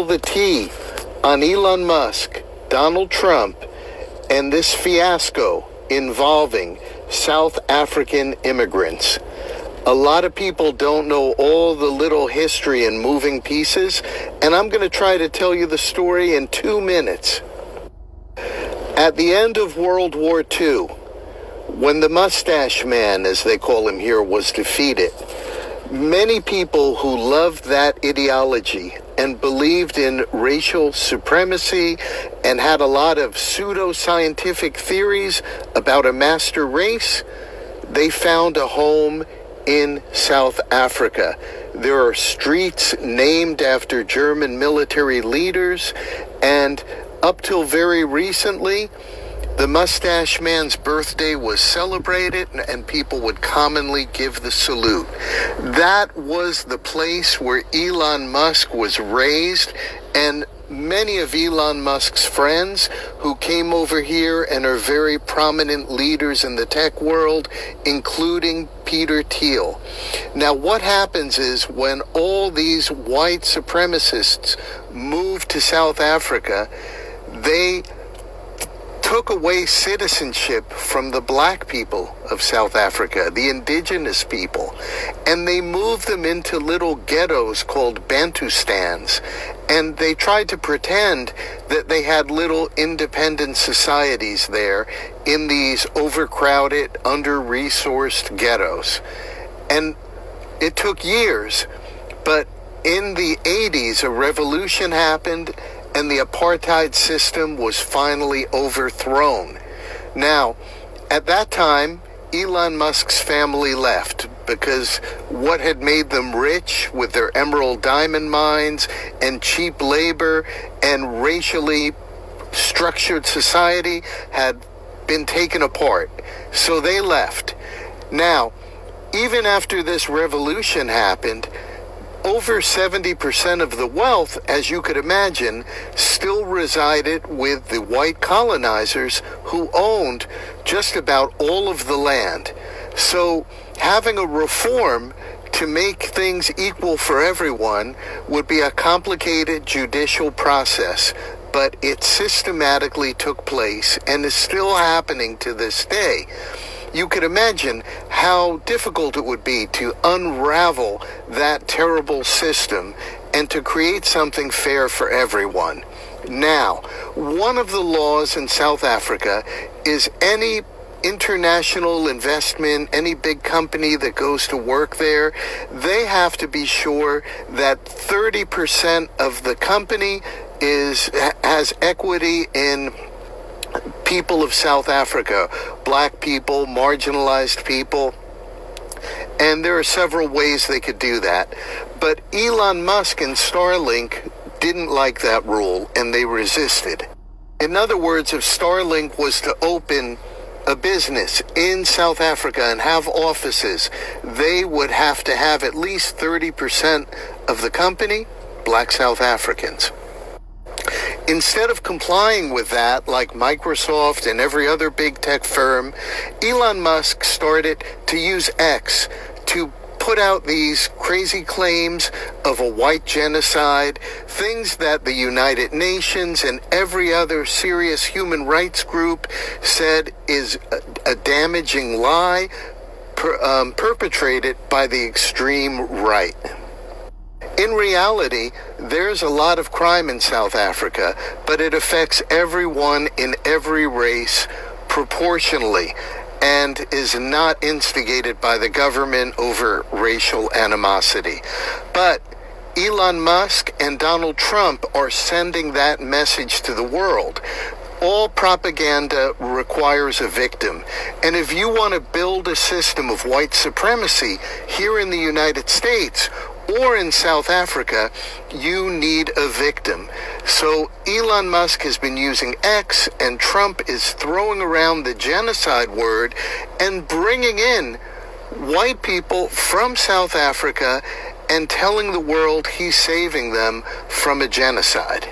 the tea on Elon Musk, Donald Trump, and this fiasco involving South African immigrants. A lot of people don't know all the little history and moving pieces, and I'm going to try to tell you the story in 2 minutes. At the end of World War II, when the Mustache Man, as they call him here, was defeated, many people who loved that ideology and believed in racial supremacy and had a lot of pseudoscientific theories about a master race, they found a home in South Africa. There are streets named after German military leaders, and up till very recently, the Mustache Man's birthday was celebrated, and people would commonly give the salute. That was the place where Elon Musk was raised, and many of Elon Musk's friends who came over here and are very prominent leaders in the tech world, including Peter Thiel. Now, what happens is when all these white supremacists moved to South Africa, they took away citizenship from the black people of South Africa, the indigenous people, and they moved them into little ghettos called Bantustans, and they tried to pretend that they had little independent societies there in these overcrowded, under-resourced ghettos. And it took years, but in the 80s, a revolution happened, and the apartheid system was finally overthrown. Now, at that time, Elon Musk's family left because what had made them rich with their emerald diamond mines and cheap labor and racially structured society had been taken apart. So they left. Now, even after this revolution happened, over 70% of the wealth, as you could imagine, still resided with the white colonizers who owned just about all of the land. So having a reform to make things equal for everyone would be a complicated judicial process, but it systematically took place and is still happening to this day. You could imagine how difficult it would be to unravel that terrible system and to create something fair for everyone. Now, one of the laws in South Africa is any international investment, any big company that goes to work there, they have to be sure that 30% of the company has equity in people of South Africa, black people, marginalized people, and there are several ways they could do that. But Elon Musk and Starlink didn't like that rule, and they resisted. In other words, if Starlink was to open a business in South Africa and have offices, they would have to have at least 30% of the company black South Africans. Instead of complying with that, like Microsoft and every other big tech firm, Elon Musk started to use X to put out these crazy claims of a white genocide, things that the United Nations and every other serious human rights group said is a damaging lie perpetrated by the extreme right. In reality, there's a lot of crime in South Africa, but it affects everyone in every race proportionally and is not instigated by the government over racial animosity. But Elon Musk and Donald Trump are sending that message to the world. All propaganda requires a victim. And if you want to build a system of white supremacy here in the United States or in South Africa, you need a victim. So Elon Musk has been using X, and Trump is throwing around the genocide word and bringing in white people from South Africa and telling the world he's saving them from a genocide.